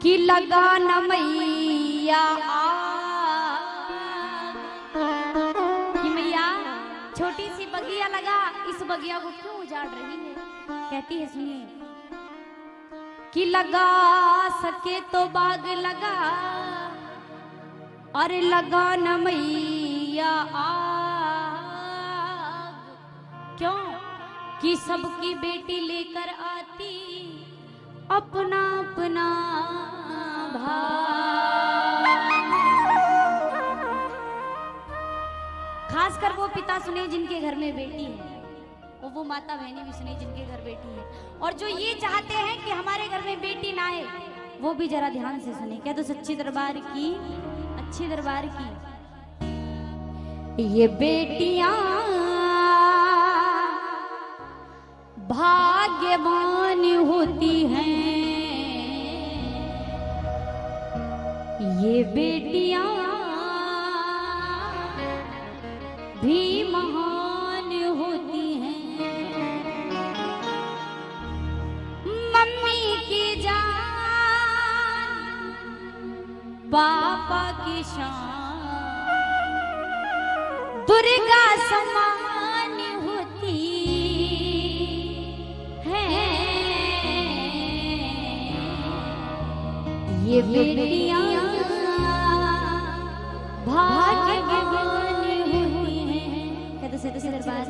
कि लगा न मैया कि मैया छोटी सी बगिया लगा, इस बगिया को क्यों उजाड़ रही है? कहती है सुनिए कि लगा सके तो बाग लगा, अरे लगा न मैया आग। क्यों? कि सबकी बेटी लेकर आती अपना अपना भाग। खासकर वो पिता सुने जिनके घर में बेटी है, और वो माता बहनें भी सुने जिनके घर बेटी है, और जो ये चाहते हैं कि हमारे घर में बेटी ना आए, वो भी जरा ध्यान से सुने। क्या तो सच्ची दरबार की, अच्छी दरबार की ये बेटियां भाग्यवान होती हैं, ये बेटियां भी महान होती हैं। मम्मी की जान पापा की शान, दुर्गा समान होती है ये बेटियां भाग्यवान होती हैं। कहते से दरबार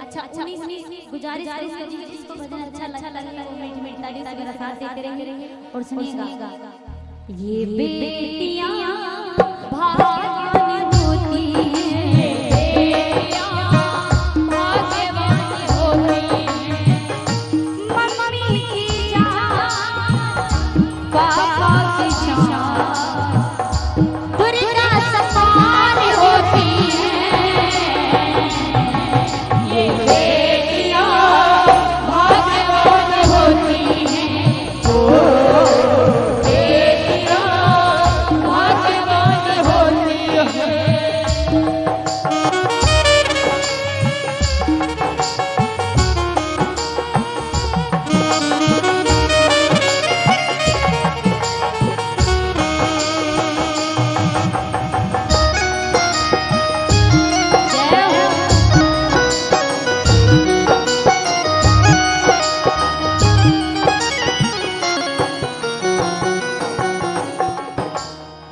अच्छा गुजारिश करिए जिसको भजन अच्छा लगता है वो मीठी मीठी ताली से मेरा साथ देते रहेंगे और सुनिएगा। ये बेटियां भाग्यवान होती हैं, भाग्यवान होती हैं। मम्मी की जान पापा की शान, दुर्गा समान होती हैं ये बेटियां भाग्यवान होती हैं। ओ बेटियां भाग्यवान होती हैं।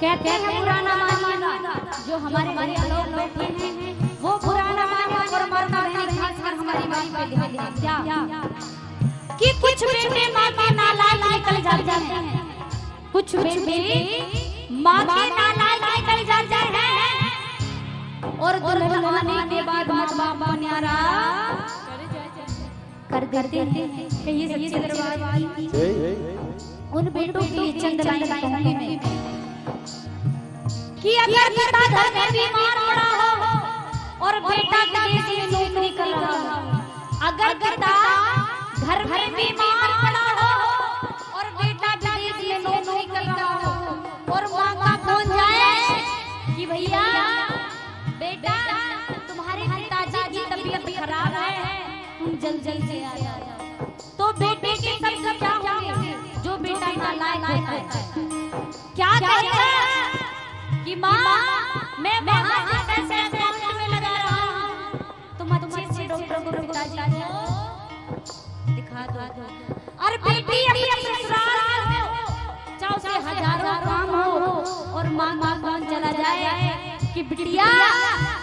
कहते हैं पुराना मानिएगा, जो हमारे भैया लोग बैठे हैं वो पुराना मानिए, और माता बहन खासकर हमारी माँ पे ध्यान दें। क्या कि कुछ बेटे माँ के नालायक निकल जाते हैं, कुछ बेटे माँ के नालायक निकल जाते हैं, और दुल्हन आने के बाद माँ बाप न्यारा कर देते हैं। कहिए सच्ची दरबार की उन बेटों के लिए चंद लाइन कहूंगी मैं कि अगर पिता घर में बीमार पड़ा हो और बेटा विदेश में नौकरी कर रहा हो, अगर पिता घर में बीमार पड़ा हो और बेटा विदेश में नौकरी कर रहा हो, और माँ का फोन जाए कि भैया बेटा तुम्हारे पिताजी की तबीयत खराब है, तुम जल्द से आ जाओ, तो बेटे के शब्द क्या होंगे? जो बेटा नालायक होता है क्या कहेगा कि माँ मैं वहाँ से पैसे अकाउंट में लगा रहा हूँ, तुम अच्छे से डॉक्टर को पिताजी को दिखा दो। और बेटी अपने ससुराल में हो, चाहे उसे हजारों काम हो, और माँ कौन चला जाए कि बिटिया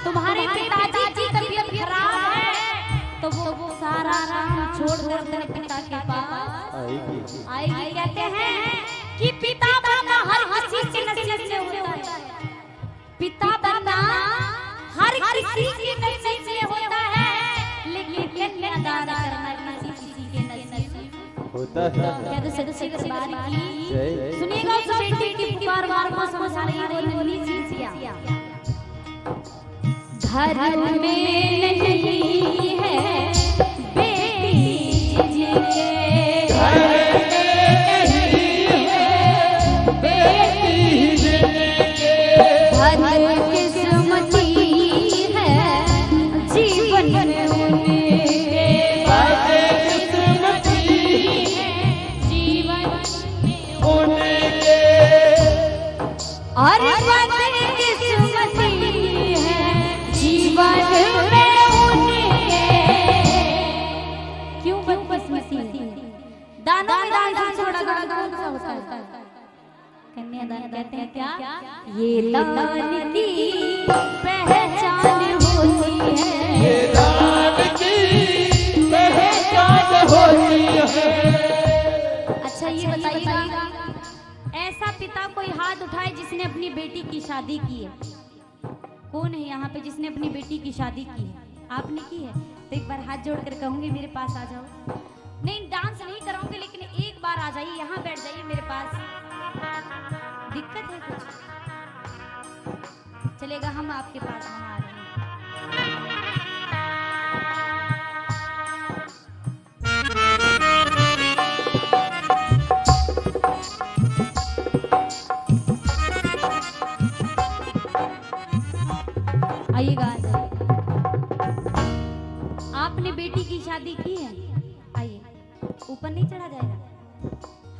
तुम्हारे पिताजी की तबीयत खराब है, तो वो सारा काम छोड़कर अपने पिता के पास आएगी। कहते हैं कि पिता बनना हर किसी के नसीब में होता है, पिता बनना हर किसी के नसीब में होता है, लेकिन कन्यादान करना किसी के नसीब होता है। क्या तो सच्ची दरबार की सुनिएगा उस बेटी की पुकार बार को समझ आ रही है। नन्ही सी सिया घर में नहीं है बेटी जिनके घर किस्मती है जीवन में उन्हें दानों में दान सबसे बड़ा दान कौन सा होता है? कन्यादान कहते हैं क्या? ये दान की पहचान होती है, ये दान की पहचान होती है। अच्छा ये बताइएगा, ऐसा पिता कोई हाथ उठाए जिसने अपनी बेटी की शादी की है? कौन है यहाँ पे जिसने अपनी बेटी की शादी की है? आपने की है? तो एक बार हाथ जोड़कर कहूंगी मेरे पास आ जाओ। नहीं डांस नहीं कराऊंगी, लेकिन एक बार आ जाइए, यहाँ बैठ जाइए मेरे पास। दिक्कत है कुछ? चलेगा, हम आपके पास वहाँ आ रहे हैं। आइएगा, आ जाइए। आपने बेटी की शादी की है? आइए, ऊपर नहीं चढ़ा जाएगा,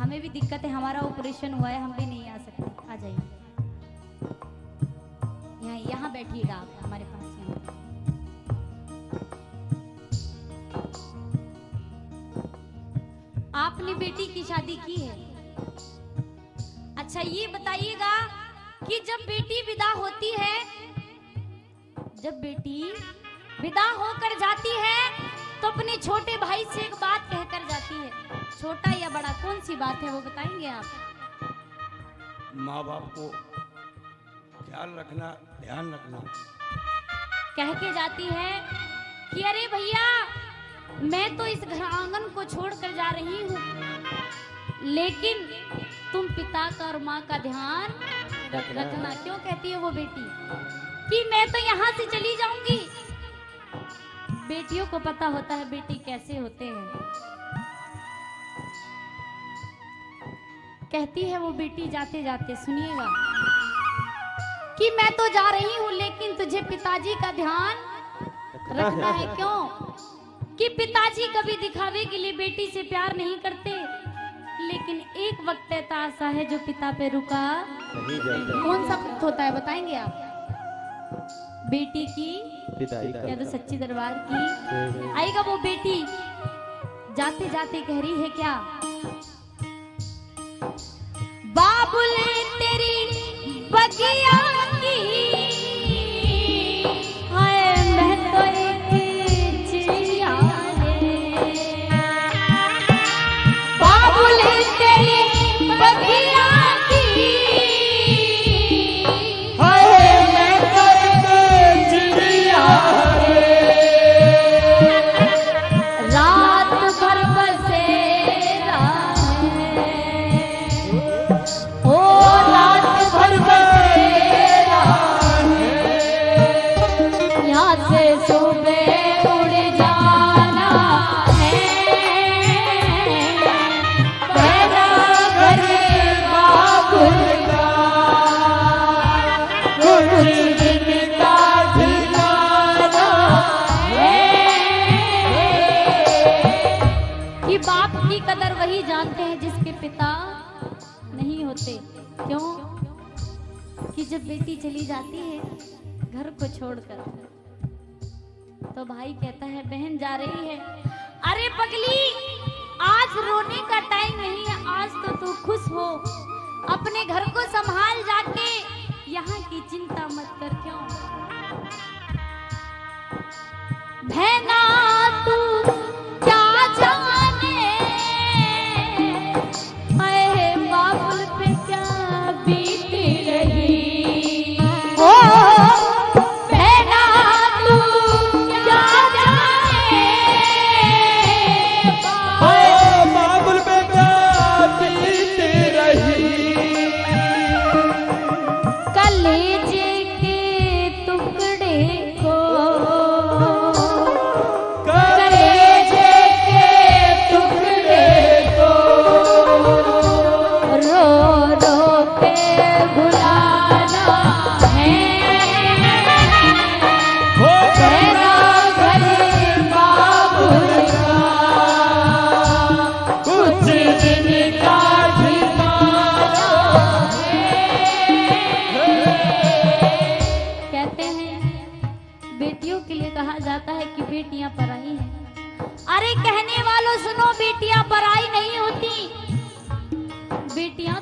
हमें भी दिक्कत है, हमारा ऑपरेशन हुआ है, हम भी नहीं आ सकते। आ जाइए, यहाँ बैठिएगा आप हमारे पास। आपने बेटी की शादी की है? अच्छा ये बताइएगा कि जब बेटी विदा होती है, जब बेटी विदा होकर जाती है तो अपने छोटे भाई से एक बात कहकर जाती है। छोटा या बड़ा, कौन सी बात है वो बताएंगे आप? माँ बाप को ख्याल रखना, ध्यान रखना। कह के जाती है कि अरे भैया मैं तो इस घर आंगन को छोड़कर जा रही हूँ, लेकिन तुम पिता का और माँ का ध्यान रखना। क्यों कहती है वो बेटी कि मैं तो यहाँ से चली जाऊंगी? बेटियों को पता होता है बेटी कैसे होते हैं। कहती है वो बेटी जाते जाते, सुनिएगा, कि मैं तो जा रही हूँ लेकिन तुझे पिताजी का ध्यान रखना है। क्यों? कि पिताजी कभी दिखावे के लिए बेटी से प्यार नहीं करते, लेकिन एक वक्त ऐसा है जो पिता पे रुका। कौन सा वक्त होता है बताएंगे आप? बेटी की या तो सच्ची दरबार की। आएगा वो बेटी जाते जाते कह रही है क्या? बाबुल तेरी बगिया की हाय मैं तो एक चिड़िया रे, बाबुल तेरी बगिया की हाय मैं तो एक चिड़िया रे, रात भर बसेरा है, ओ रात भर बसेरा है, यहाँ से सुबह उड़ जाना है, मेरा घर बाबुल का कुछ दिन का ठिकाना है। कि बाप की कदर वही जानते हैं जिसके पिता नहीं होते। क्यों? कि जब बेटी चली जाती है घर को छोड़कर, तो भाई कहता है बहन जा रही है, अरे पगली आज रोने का टाइम नहीं है, आज तो तू खुश हो, अपने घर को संभाल जाके, यहाँ की चिंता मत कर। क्यों? बहना तू क्या जाने हाय बाबुल पे क्या बीती रही, ओ बहना तू क्या जाने हाय बाबुल पे क्या बीती रही, कलेजे के टुकड़े को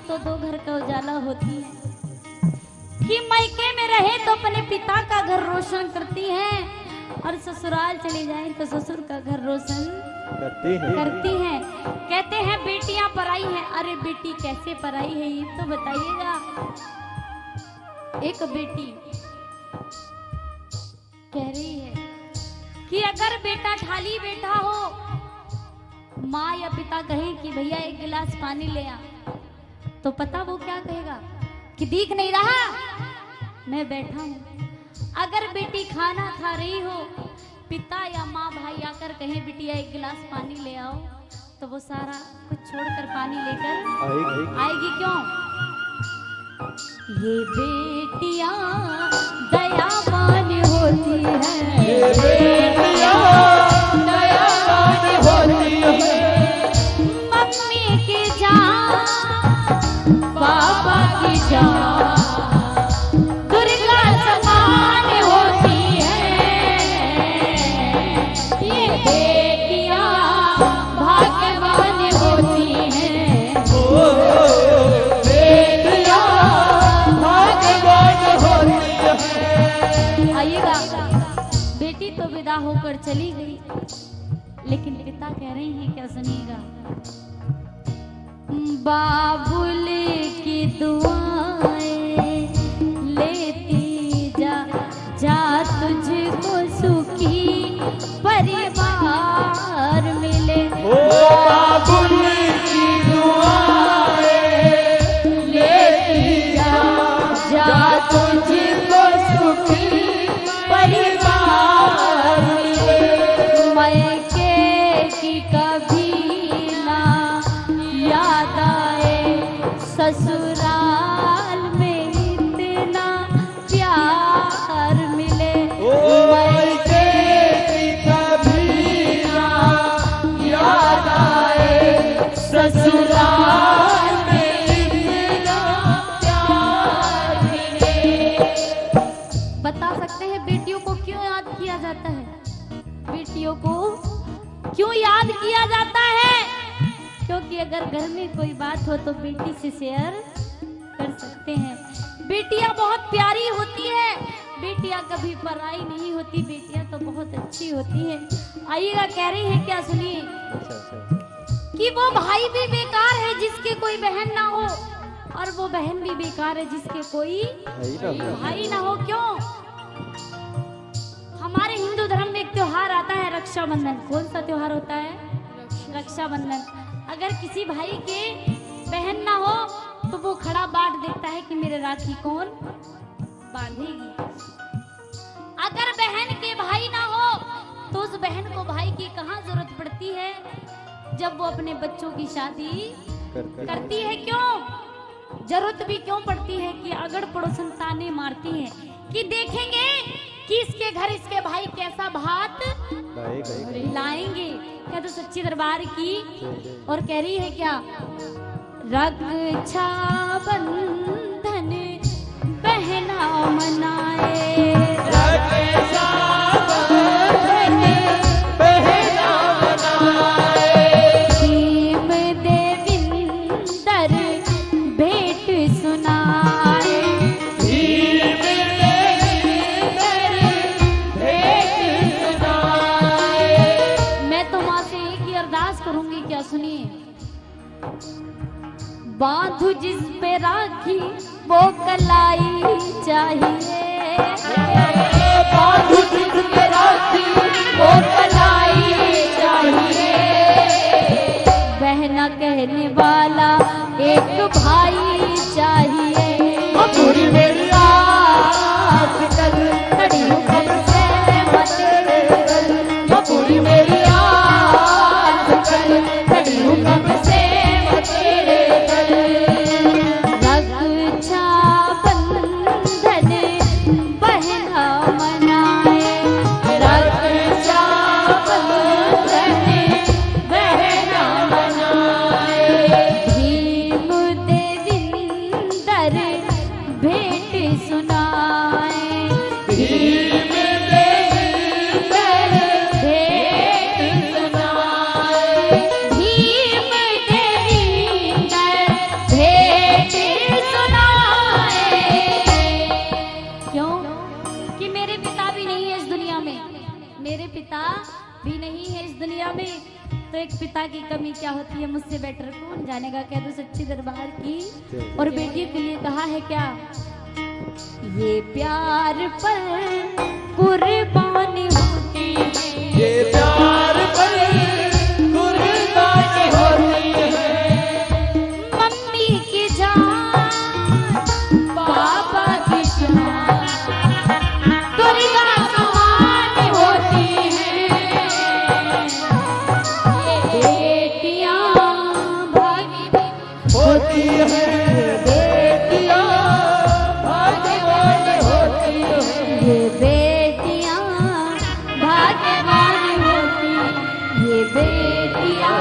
तो दो घर का उजाला होती है, कि मायके में रहे तो अपने पिता का घर रोशन करती है और ससुराल चली जाए तो ससुर का घर रोशन करती हैं। कहते हैं बेटियां पराई हैं। अरे बेटी कैसे पराई है ये तो बताइएगा। एक बेटी कह रही है कि अगर बेटा ढाली बैठा हो, माँ या पिता कहें कि भैया एक गिलास पानी ले आ, तो पता वो क्या कहेगा कि दिख नहीं रहा मैं बैठा हूं। अगर बेटी खाना खा रही हो, पिता या माँ भाई आकर कहें बिटिया एक गिलास पानी ले आओ, तो वो सारा कुछ छोड़कर पानी लेकर आएगी। क्यों? ये बेटियां दयावान होती है, ये बेटियां दयावान होती है। मम्मी की जान पापा की जान दुर्गा समान होती है। ये बेटियां भाग्यवान होती हैं। बेटियां भाग्यवान होती है। आइएगा, बेटी तो विदा होकर चली गई, लेकिन पिता कह रहे हैं क्या, सुनिएगा। बाबुल की दुआएं लेती जा जा, तुझको सुखी परिवार मिले। बाबुल की दुआएं लेती जा जा तुझको सुखी परिवार मिले। मायके की कभी ना याद आए, ससुराल में इतना प्यार मिले। मायके की कभी ना याद आए, ससुराल में इतना प्यार मिले। बता सकते हैं बेटियों को क्यों याद किया जाता है? बेटियों को क्यों याद किया जाता है? क्योंकि अगर घर में कोई बात हो तो बेटी से शेयर कर सकते हैं। बेटियां बहुत प्यारी होती है, बेटियां कभी पराई नहीं होती, बेटियां तो बहुत अच्छी होती है। आइएगा, कह रही है क्या, सुनिए कि वो भाई भी बेकार है जिसके कोई बहन ना हो, और वो बहन भी बेकार है जिसके कोई भाई ना हो। क्यों? हमारे हिंदू धर्म में एक त्योहार आता है रक्षाबंधन। कौन सा त्योहार होता है? रक्षाबंधन। अगर किसी भाई के बहन ना हो तो वो खड़ा बाट देखता है कि मेरे राखी कौन बांधेगी। अगर बहन के भाई ना हो तो उस बहन को भाई की कहाँ जरूरत पड़ती है, जब वो अपने बच्चों की शादी करती है। क्यों जरूरत भी क्यों पड़ती है कि अगर पड़ोसन ताने मारती है कि देखेंगे कि इसके घर इसके भाई कैसा भात लाएंगे। क्या तो सच्ची दरबार की और कह रही है क्या, रक्षाबंधन बहना मनाए, रक्षाबंधन बहना मनाए। भीम देविंदर भेंट सुनाए, भीम देविंदर भेंट सुनाए। मैं तो माँ से एक ही अरदास करूंगी, क्या सुनिए। बांधू जिस पे राखी वो कलाई चाहिए, बांधू जिस पे राखी वो कलाई चाहिए। बहना कहने वाला एक भाई चाहिए। पूरी मेरी आजकल खड़ी हूँ कब से मैं तेरे गल, पूरी मेरी आजकल खड़ी हूँ कब से मैं तेरे गल। रक्षाबंधन बहना मनाए, रक्षाबंधन बहना मनाए। भीम देविंदर भेंट क्या होती है मुझसे बेटर कौन जानेगा, कह दो सच्ची दरबार की। और बेटियों के लिए कहा है क्या, ये प्यार पर कुर्बानी होती है, ये प्यार पर कुर्बानी होती है। मम्मी की जान पापा की जान दुर्गा कहानी होती है। बेटियां भागी होती है, बेटियां भाग्यवान होती है। ये बेटियां भाग्यवान होती, ये बेटियां